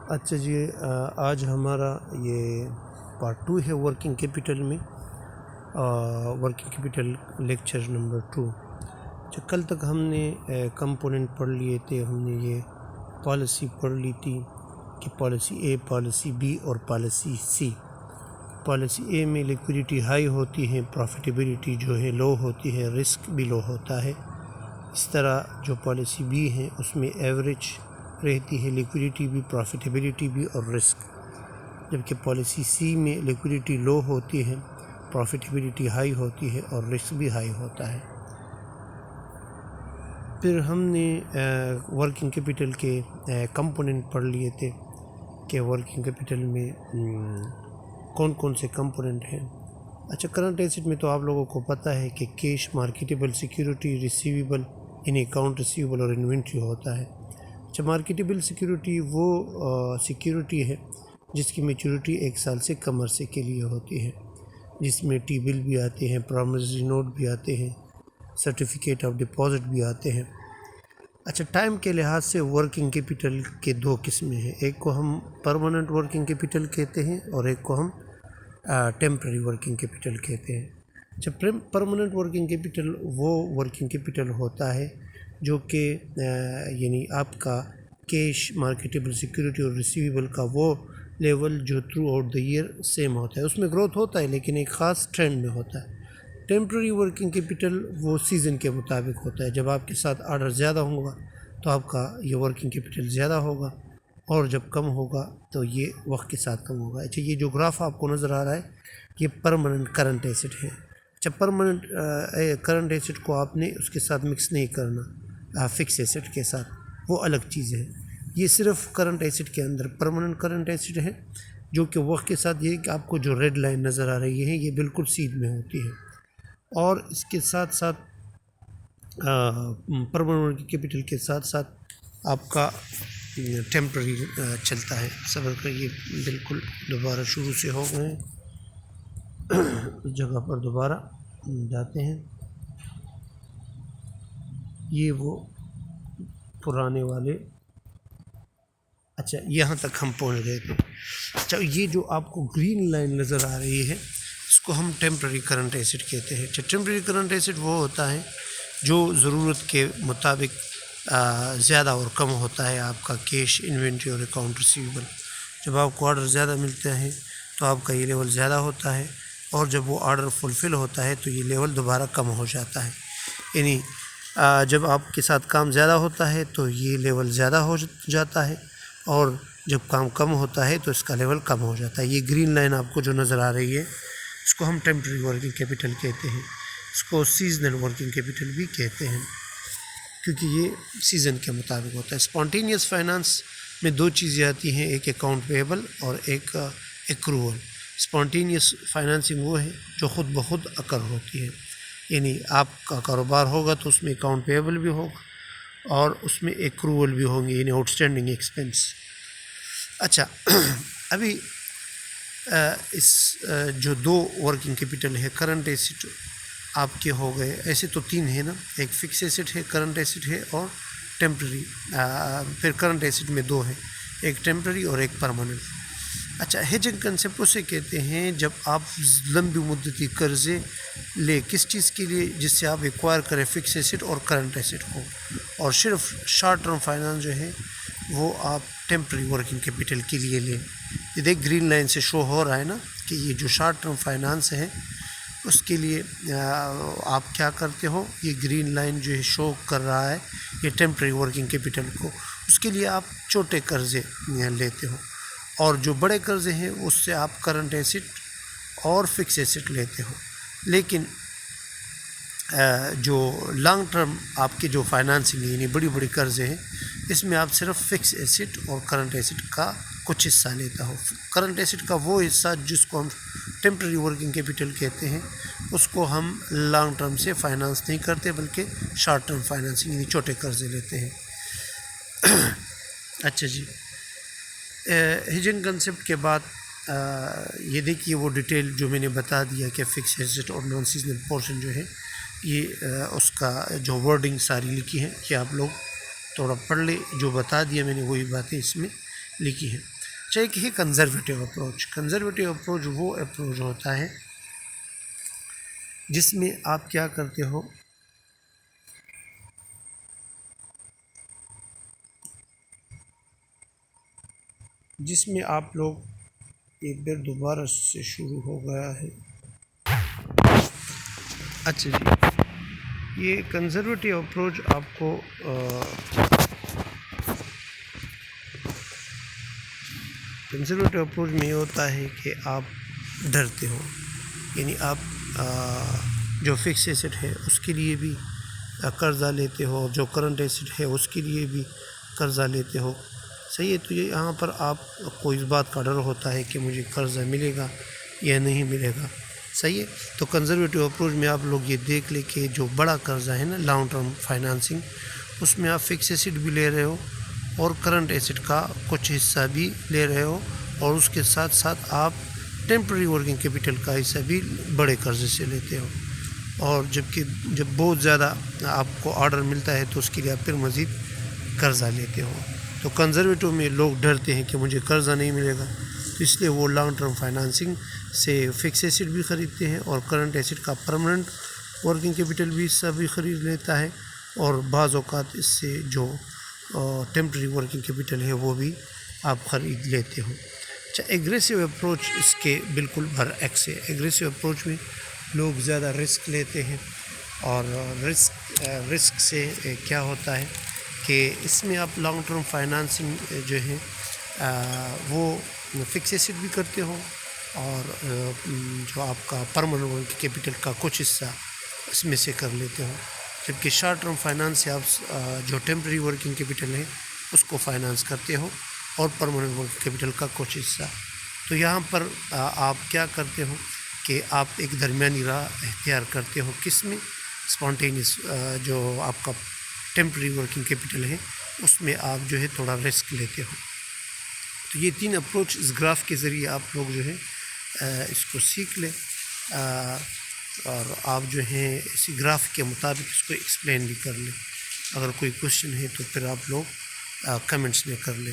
اچھا جی، آج ہمارا یہ پارٹ 2 ہے ورکنگ کیپٹل میں، ورکنگ کیپٹل لیکچر نمبر 2۔ کل تک ہم نے کمپوننٹ پڑھ لیے تھے، ہم نے یہ پالیسی پڑھ لی تھی کہ پالیسی اے، پالیسی بی اور پالیسی سی۔ پالیسی اے میں لیکوڈیٹی ہائی ہوتی ہے، پروفیٹیبلٹی جو ہے لو ہوتی ہے، رسک بھی لو ہوتا ہے۔ اس طرح جو پالیسی بی ہے اس میں ایوریج رہتی ہے، لیکوڈیٹی بھی، پروفیٹیبلٹی بھی اور رسک۔ جبکہ پالیسی سی میں لیکوڈیٹی لو ہوتی ہے، پروفیٹیبلٹی ہائی ہوتی ہے اور رسک بھی ہائی ہوتا ہے۔ پھر ہم نے ورکنگ کیپٹل کے کمپوننٹ پڑھ لیے تھے کہ ورکنگ کیپٹل میں کون کون سے کمپوننٹ ہیں۔ اچھا، کرنٹ ایسٹ میں تو آپ لوگوں کو پتہ ہے کہ کیش، مارکیٹیبل سیکیورٹی، ریسیویبل یعنی اکاؤنٹ ریسیویبل اور انوینٹری ہوتا ہے۔ اچھا، مارکیٹیبل سیکیورٹی وہ سیکیورٹی ہے جس کی میچورٹی 1 سال سے کم عرصے کے لیے ہوتی ہے، جس میں ٹی بل بھی آتے ہیں، پرامسری نوٹ بھی آتے ہیں، سرٹیفکیٹ آف ڈپازٹ بھی آتے ہیں۔ اچھا، ٹائم کے لحاظ سے ورکنگ کیپٹل کے 2 قسمیں ہیں، ایک کو ہم پرماننٹ ورکنگ کیپٹل کہتے ہیں اور ایک کو ہم ٹیمپرری ورکنگ کیپٹل کہتے ہیں۔ اچھا، پرماننٹ ورکنگ کیپٹل وہ ورکنگ کیپٹل ہوتا ہے جو کہ یعنی آپ کا کیش، مارکیٹیبل سیکیورٹی اور ریسیویبل کا وہ لیول جو throughout the year same ہوتا ہے، اس میں گروتھ ہوتا ہے لیکن ایک خاص ٹرینڈ میں ہوتا ہے۔ ٹیمپرری ورکنگ کیپٹل وہ سیزن کے مطابق ہوتا ہے، جب آپ کے ساتھ آرڈر زیادہ ہوگا تو آپ کا یہ ورکنگ کیپٹل زیادہ ہوگا، اور جب کم ہوگا تو یہ وقت کے ساتھ کم ہوگا۔ اچھا، یہ جو گراف آپ کو نظر آ رہا ہے یہ پرماننٹ کرنٹ ایسٹ ہے۔ اچھا، پرماننٹ کرنٹ ایسٹ کو آپ نے اس کے ساتھ مکس نہیں کرنا فکس ایسٹ کے ساتھ، وہ الگ چیز ہے۔ یہ صرف کرنٹ ایسٹ کے اندر پرماننٹ کرنٹ ایسٹ ہے، جو کہ وقت کے ساتھ یہ کہ آپ کو جو ریڈ لائن نظر آ رہی ہے یہ بالکل سیدھ میں ہوتی ہے، اور اس کے ساتھ ساتھ پرماننٹ کیپٹل کے ساتھ ساتھ آپ کا ٹیمپرری چلتا ہے۔ صبر کریے، بالکل دوبارہ شروع سے ہو گئے اس جگہ پر دوبارہ جاتے ہیں۔ یہ وہ پرانے والے، اچھا یہاں تک ہم پہنچ گئے تھے۔ اچھا، یہ جو آپ کو گرین لائن نظر آ رہی ہے اس کو ہم ٹیمپرری کرنٹ ایسٹ کہتے ہیں۔ اچھا، ٹیمپرری کرنٹ ایسٹ وہ ہوتا ہے جو ضرورت کے مطابق زیادہ اور کم ہوتا ہے، آپ کا کیش، انوینٹری اور اکاؤنٹ ریسیویبل۔ جب آپ کو آرڈر زیادہ ملتا ہے تو آپ کا یہ لیول زیادہ ہوتا ہے، اور جب وہ آرڈر فلفل ہوتا ہے تو یہ لیول دوبارہ کم ہو جاتا ہے۔ یعنی جب آپ کے ساتھ کام زیادہ ہوتا ہے تو یہ لیول زیادہ ہو جاتا ہے، اور جب کام کم ہوتا ہے تو اس کا لیول کم ہو جاتا ہے۔ یہ گرین لائن آپ کو جو نظر آ رہی ہے اس کو ہم ٹیمپرری ورکنگ کیپٹل کہتے ہیں، اس کو سیزنل ورکنگ کیپٹل بھی کہتے ہیں، کیونکہ یہ سیزن کے مطابق ہوتا ہے۔ اسپونٹینیس فائنانس میں 2 چیزیں آتی ہیں، ایک اکاؤنٹ پیبل اور ایک ایکروول۔ اسپونٹینیس فائنانسنگ وہ ہے جو خود بخود اکر ہوتی ہے، یعنی آپ کا کاروبار ہوگا تو اس میں اکاؤنٹ پیبل بھی ہوگا اور اس میں ایکروول بھی ہوں گے، یعنی آؤٹ اسٹینڈنگ ایکسپنس۔ اچھا، ابھی اس جو 2 ورکنگ کیپٹل ہے، کرنٹ ایسٹ آپ کے ہو گئے، ایسے تو 3 ہیں نا، ایک فکس ایسٹ ہے، کرنٹ ایسٹ ہے اور ٹیمپرری۔ پھر کرنٹ ایسٹ میں 2 ہیں، ایک ٹیمپرری اور ایک پرماننٹ۔ اچھا، ہیجنگ کنسیپٹ اسے کہتے ہیں جب آپ لمبی مدتی قرضے لے، کس چیز کے لیے؟ جس سے آپ ایکوائر کریں فکس ایسٹ اور کرنٹ ایسٹ کو، اور صرف شارٹ ٹرم فائنانس جو ہے وہ آپ ٹیمپرری ورکنگ کیپٹل کے لیے لیں۔ یہ دیکھ گرین لائن سے شو ہو رہا ہے نا کہ یہ جو شارٹ ٹرم فائنانس ہے اس کے لیے آپ کیا کرتے ہو، یہ گرین لائن جو ہے شو کر رہا ہے یہ ٹیمپرری ورکنگ کیپٹل کو، اس کے لیے آپ چھوٹے قرضے لیتے ہو، اور جو بڑے قرضے ہیں اس سے آپ کرنٹ ایسٹ اور فکس ایسٹ لیتے ہو۔ لیکن جو لانگ ٹرم آپ کے جو فائنانسنگ یعنی بڑی بڑی قرضے ہیں، اس میں آپ صرف فکس ایسٹ اور کرنٹ ایسٹ کا کچھ حصہ لیتا ہو۔ کرنٹ ایسٹ کا وہ حصہ جس کو ہم ٹیمپرری ورکنگ کیپٹل کہتے ہیں، اس کو ہم لانگ ٹرم سے فائنانس نہیں کرتے بلکہ شارٹ ٹرم فائنانسنگ یعنی چھوٹے قرضے لیتے ہیں۔ اچھا جی، ہیجنگ کنسیپٹ کے بعد یہ دیکھیے وہ ڈیٹیل جو میں نے بتا دیا کہ فکس ایسٹ اور نان سیزنل پورشن جو ہے، یہ اس کا جو ورڈنگ ساری لکھی ہے کہ آپ لوگ تھوڑا پڑھ لیں، جو بتا دیا میں نے وہی باتیں اس میں لکھی ہیں۔ ایک ہے کنزرویٹیو اپروچ. کنزرویٹیو اپروچ وہ اپروچ ہوتا ہے جس میں آپ کیا کرتے ہو، جس میں آپ لوگ ایک بار دوبارہ سے شروع ہو گیا ہے. اچھا جی، یہ کنزرویٹیو اپروچ آپ کو کنزرویٹیو اپروچ میں یہ ہوتا ہے کہ آپ ڈرتے ہو، یعنی آپ جو فکس ایسٹ ہے اس کے لیے بھی قرضہ لیتے ہو، جو کرنٹ ایسٹ ہے اس کے لیے بھی قرضہ لیتے ہو. صحیح ہے. تو یہ یہاں پر آپ کو اس بات کا ڈر ہوتا ہے کہ مجھے قرضہ ملے گا یا نہیں ملے گا. صحیح ہے. تو کنزرویٹیو اپروچ میں آپ لوگ یہ دیکھ لیں کہ جو بڑا قرضہ ہے نا، لانگ ٹرم فائنانسنگ، اس میں آپ فکس ایسٹ بھی لے رہے ہو اور کرنٹ ایسٹ کا کچھ حصہ بھی لے رہے ہو، اور اس کے ساتھ ساتھ آپ ٹیمپرری ورکنگ کیپٹل کا حصہ بھی بڑے قرضے سے لیتے ہو. اور جب بہت زیادہ آپ کو آرڈر ملتا ہے تو اس کے لیے آپ پھر مزید قرضہ لیتے ہو. تو کنزرویٹیو میں لوگ ڈرتے ہیں کہ مجھے قرضہ نہیں ملے گا، تو اس لیے وہ لانگ ٹرم فائنانسنگ سے فکس ایسٹ بھی خریدتے ہیں اور کرنٹ ایسٹ کا پرماننٹ ورکنگ کیپٹل بھی حصہ بھی خرید لیتا ہے، اور بعض اوقات اس سے جو ٹیمپرری ورکنگ کیپٹل ہے وہ بھی آپ خرید لیتے ہو. اچھا، ایگریسو اپروچ اس کے بالکل برعکس ہے. ایگریسو اپروچ میں لوگ زیادہ رسک لیتے ہیں، اور رسک سے کیا ہوتا ہے کہ اس میں آپ لانگ ٹرم فائنانسنگ جو ہے وہ فکس ایسٹ بھی کرتے ہو، اور جو آپ کا پرماننٹ ورکنگ کیپٹل کا کچھ حصہ اس میں سے کر لیتے ہو. جبکہ شارٹ ٹرم فائنانس سے آپ جو ٹیمپرری ورکنگ کیپٹل ہے اس کو فائنانس کرتے ہو اور پرماننٹ ورکنگ کیپٹل کا کچھ حصہ. تو یہاں پر آپ کیا کرتے ہو کہ آپ ایک درمیانی راہ اختیار کرتے ہو. کس میں؟ اسپونٹینیس جو آپ کا ٹیمپرری ورکنگ کیپٹل ہے اس میں آپ جو ہے تھوڑا رسک لیتے ہو. تو یہ تین اپروچ اس گراف کے ذریعے آپ لوگ جو ہے اس کو سیکھ لیں، اور آپ جو ہیں اسی گراف کے مطابق اس کو ایکسپلین بھی کر لیں. اگر کوئی کوشچن ہے تو پھر آپ لوگ کمنٹس میں کر لیں.